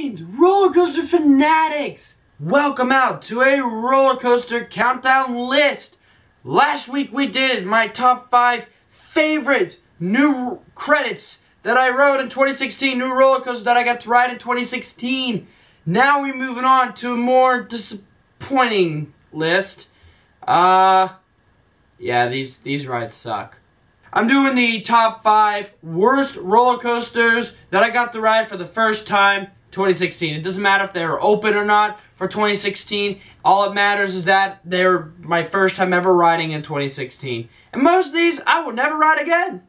Greetings, roller coaster fanatics! Welcome out to a roller coaster countdown list. Last week we did my top 5 favorite new credits that I rode in 2016, new roller coasters that I got to ride in 2016. Now we're moving on to a more disappointing list. Yeah, these rides suck. I'm doing the top 5 worst roller coasters that I got to ride for the first time 2016. It doesn't matter if they were open or not for 2016. All it matters is that they were my first time ever riding in 2016. And most of these I will never ride again.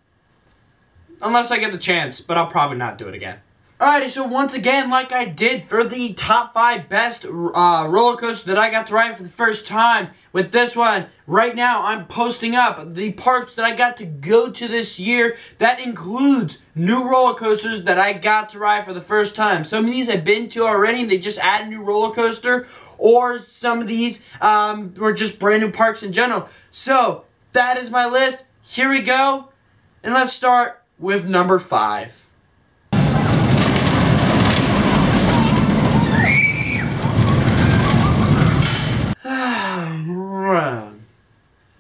Unless I get the chance, but I'll probably not do it again. Alrighty, so once again, like I did for the top 5 best roller coasters that I got to ride for the first time, with this one, right now I'm posting up the parks that I got to go to this year. That includes new roller coasters that I got to ride for the first time. Some of these I've been to already, and they just added a new roller coaster, or some of these were just brand new parks in general. So, that is my list. Here we go, and let's start with number 5.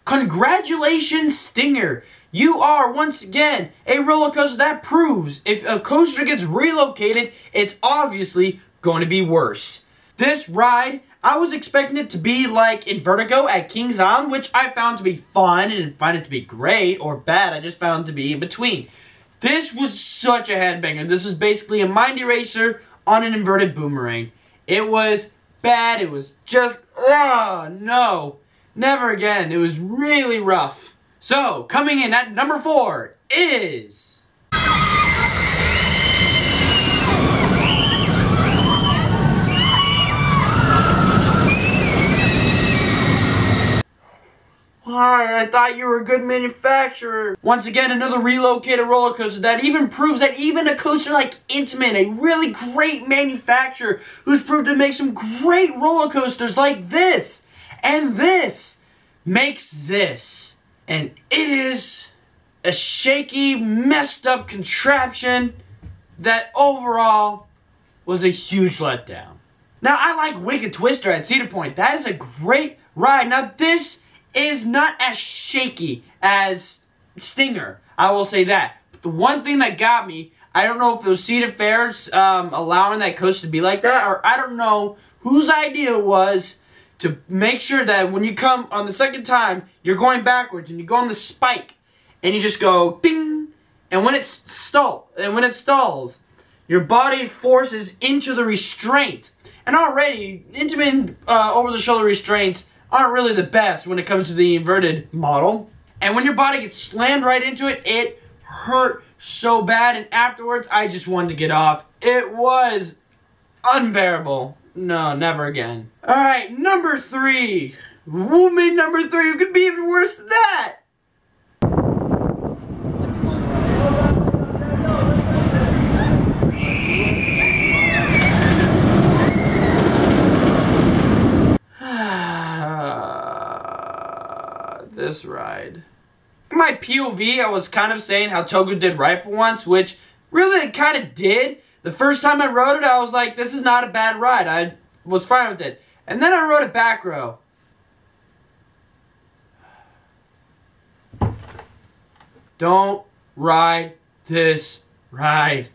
Congratulations, Stinger! You are, once again, a roller coaster that proves if a coaster gets relocated, it's obviously going to be worse. This ride, I was expecting it to be like in Vertigo at Kings Island, which I found to be fun. I didn't find it to be great or bad, I just found it to be in between. This was such a headbanger. This was basically a mind eraser on an inverted boomerang. It was bad, it was just, no. Never again. It was really rough. So, coming in at number 4 is... Hi, I thought you were a good manufacturer. Once again, another relocated roller coaster that even proves that even a coaster like Intamin, a really great manufacturer who's proved to make some great roller coasters like this, and this makes this. And it is a shaky, messed up contraption that overall was a huge letdown. Now, I like Wicked Twister at Cedar Point. That is a great ride. Now, this is not as shaky as Stinger. I will say that. But the one thing that got me, I don't know if it was Cedar Fair's allowing that coaster to be like that, or I don't know whose idea it was to make sure that when you come on the second time, you're going backwards and you go on the spike and you just go ding, and when it's stalls, your body forces into the restraint. And already, Intamin over-the-shoulder restraints aren't really the best when it comes to the inverted model. And when your body gets slammed right into it, it hurt so bad, and afterwards, I just wanted to get off. It was unbearable. No, never again. Alright, number 3. Who made number 3? It could be even worse than that. This ride. In my POV, I was kind of saying how Togo did right for once, which really it kind of did. The first time I rode it, I was like, this is not a bad ride. I was fine with it. And then I rode it back row. Don't ride this ride.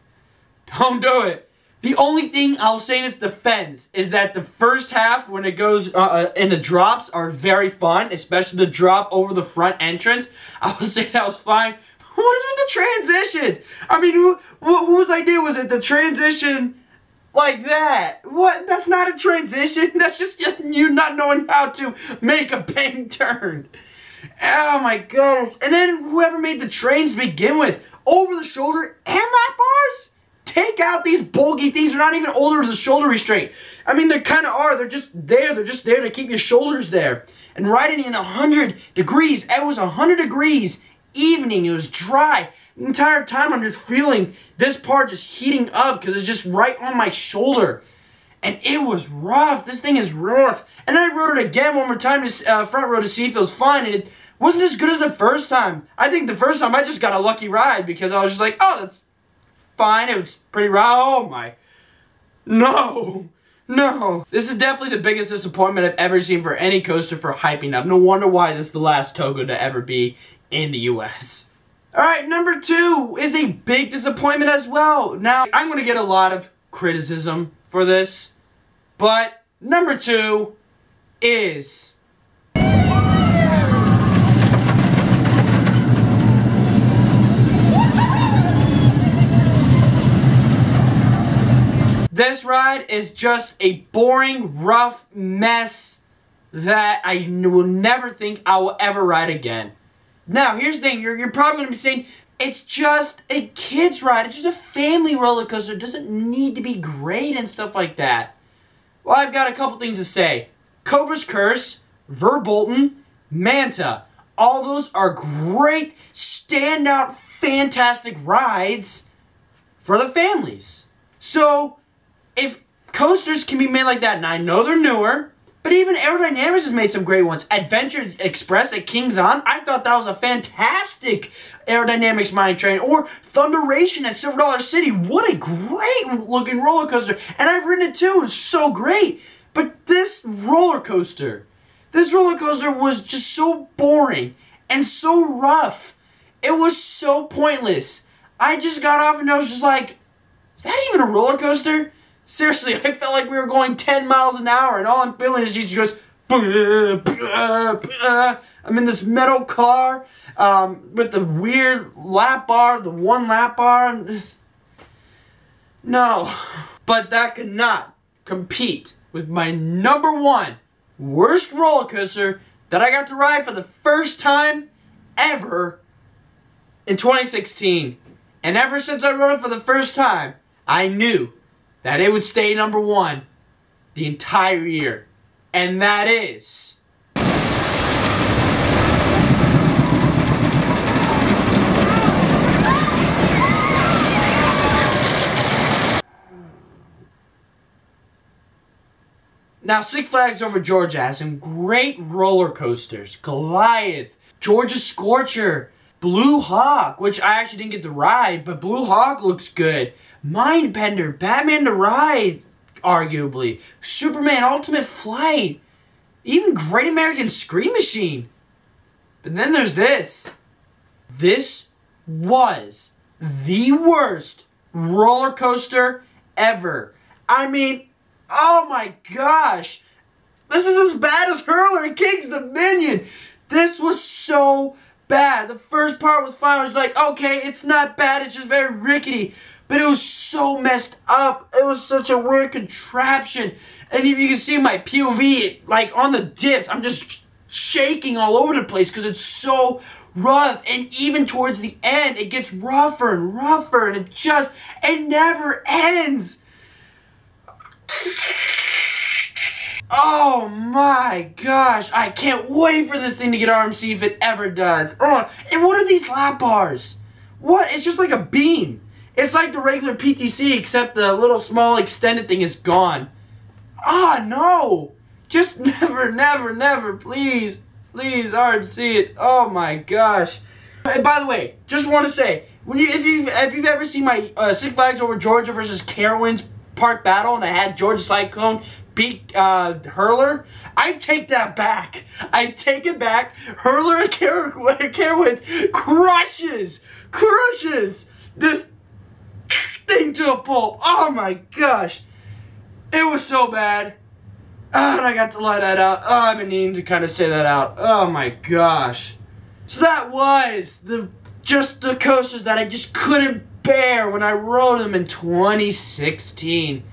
Don't do it. The only thing I'll say in its defense is that the first half, when it goes in the drops, are very fun, especially the drop over the front entrance. I would say that was fine. What is with the transitions? I mean, whose idea was it? The transition like that? What? That's not a transition. That's just you not knowing how to make a bang turn. Oh my gosh. And then whoever made the trains to begin with, over the shoulder and lap bars? Take out these bulky things. They're not even over the shoulder restraint. I mean, they kind of are. They're just there. They're just there to keep your shoulders there. And riding in 100 degrees. It was 100 degrees. Evening, it was dry. The entire time I'm just feeling this part just heating up because it's just right on my shoulder. And it was rough. This thing is rough. And then I rode it again one more time to front row to see if it was fine. And it wasn't as good as the first time. I think the first time I just got a lucky ride because I was just like, oh, that's fine. It was pretty rough. Oh my. No. No. This is definitely the biggest disappointment I've ever seen for any coaster for hyping up. No wonder why this is the last Togo to ever be in the US. Alright, number 2 is a big disappointment as well. Now, I'm going to get a lot of criticism for this, but number 2 is... This ride is just a boring, rough mess that I will never think I will ever ride again. Now, here's the thing. You're probably going to be saying, it's just a kid's ride. It's just a family roller coaster. It doesn't need to be great and stuff like that. Well, I've got a couple things to say. Cobra's Curse, Verbolten, Manta. All those are great, standout, fantastic rides for the families. So... if coasters can be made like that, and I know they're newer, but even Aerodynamics has made some great ones. Adventure Express at Kings On, I thought that was a fantastic Aerodynamics mine train. Or Thunderation at Silver Dollar City, what a great looking roller coaster. And I've ridden it too, it's so great. But this roller coaster was just so boring and so rough. It was so pointless. I just got off and I was just like, is that even a roller coaster? Seriously, I felt like we were going 10 miles an hour, and all I'm feeling is she just goes, I'm in this metal car with the weird lap bar, the one lap bar. No. But that could not compete with my number 1 worst roller coaster that I got to ride for the first time ever in 2016. And ever since I rode it for the first time, I knew that it would stay number 1 the entire year. And that is... Now, Six Flags Over Georgia has some great roller coasters. Goliath, Georgia Scorcher, Blue Hawk, which I actually didn't get to ride, but Blue Hawk looks good. Mindbender, Batman to Ride, arguably. Superman Ultimate Flight. Even Great American Scream Machine. But then there's this. This was the worst roller coaster ever. I mean, oh my gosh. This is as bad as Hurler and King's Dominion. This was so bad. The first part was fine. I was like, okay, it's not bad. It's just very rickety. But it was so messed up. It was such a weird contraption. And if you can see my POV, like on the dips, I'm just shaking all over the place because it's so rough. And even towards the end, it gets rougher and rougher. And it never ends. Oh my gosh. I can't wait for this thing to get RMC if it ever does. Oh, and what are these lap bars? What? It's just like a beam. It's like the regular PTC, except the little small extended thing is gone. Ah, no. Just never, never, never, please. Please, RMC it. Oh my gosh. And by the way, just want to say, if you've ever seen my Six Flags Over Georgia versus Carowinds Park battle, and I had Georgia Cyclone beat Hurler, I take that back. I take it back. Hurler and Carowinds crushes this thing to a pulp. Oh my gosh. It was so bad. And I got to let that out. Oh, I've been needing to kind of say that out. Oh my gosh. So that was just the coasters that I just couldn't bear when I rode them in 2016.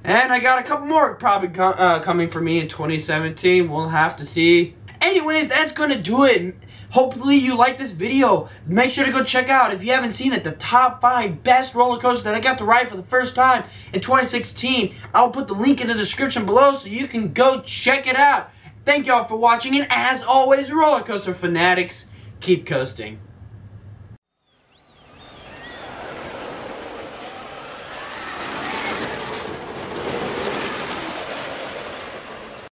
And I got a couple more probably coming for me in 2017. We'll have to see. Anyways, that's gonna do it. Hopefully you like this video. Make sure to go check out, if you haven't seen it, the top 5 best roller coasters that I got to ride for the first time in 2016. I'll put the link in the description below so you can go check it out. Thank y'all for watching, and as always, roller coaster fanatics, keep coasting.